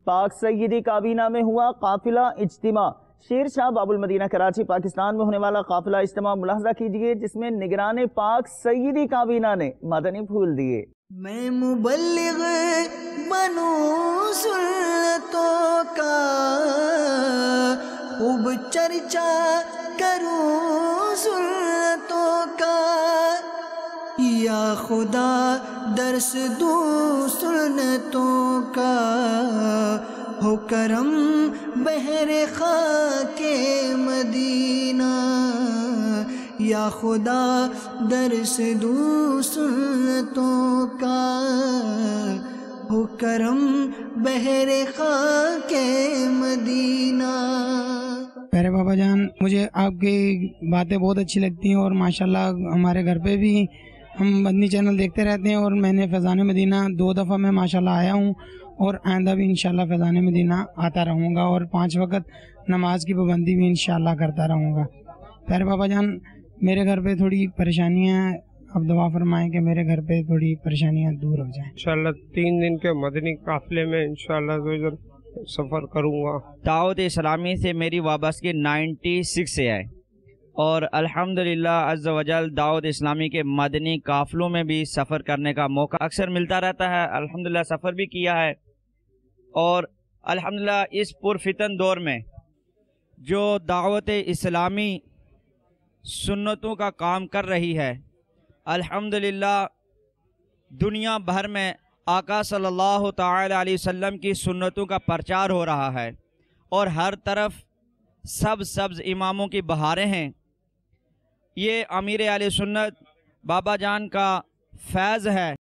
پاک سیدی کابینہ میں ہوا قافلہ اجتماع۔ شیر شاہ باب المدینہ کراچی پاکستان میں ہونے والا قافلہ اجتماع ملاحظہ کیجئے، جس میں نگران پاک سیدی کابینہ نے مدنی پھول دیے۔ میں مبلغ بنوں سنتوں کا، خوب چرچا کروں سنتوں کا، یا خدا درس دوں سنتوں کا، ہو کرم بحر خاک مدینہ، یا خدا درس دوں سنتوں کا، ہو کرم بحر خاک مدینہ۔ پیارے بابا جان، مجھے آپ کی باتیں بہت اچھی لگتی ہیں، اور ماشاءاللہ ہمارے گھر پہ بھی ہم مدنی چینل دیکھتے رہتے ہیں، اور میں نے فیضان مدینہ 2 دفعہ میں ماشاءاللہ آیا ہوں، اور آئندہ بھی انشاءاللہ فیضان مدینہ آتا رہوں گا، اور 5 وقت نماز کی پابندی بھی انشاءاللہ کرتا رہوں گا۔ پیارے بابا جان، میرے گھر پہ تھوڑی پریشانیاں ہیں، اب دعا فرمائیں کہ میرے گھر پہ تھوڑی پریشانیاں دور ہو جائیں۔ انشاءاللہ 3 دن کے مدنی قافلے میں انشاءاللہ سفر کروں گا۔ دعوت اسلامی سے میری وابستگی 96 سے ہے، اور الحمدللہ عز و جل دعوت اسلامی کے مدنی قافلوں میں بھی سفر کرنے کا موقع اکثر ملتا رہتا ہے۔ الحمدللہ سفر بھی کیا ہے، اور الحمدللہ اس پرفتن دور میں جو دعوت اسلامی سنتوں کا کام کر رہی ہے، الحمدللہ دنیا بھر میں آقا صلی اللہ تعالی علیہ وسلم کی سنتوں کا پرچار ہو رہا ہے، اور ہر طرف سبز اماموں کی بہاریں ہیں۔ یہ امیر اہل سنت بابا جان کا فیض ہے۔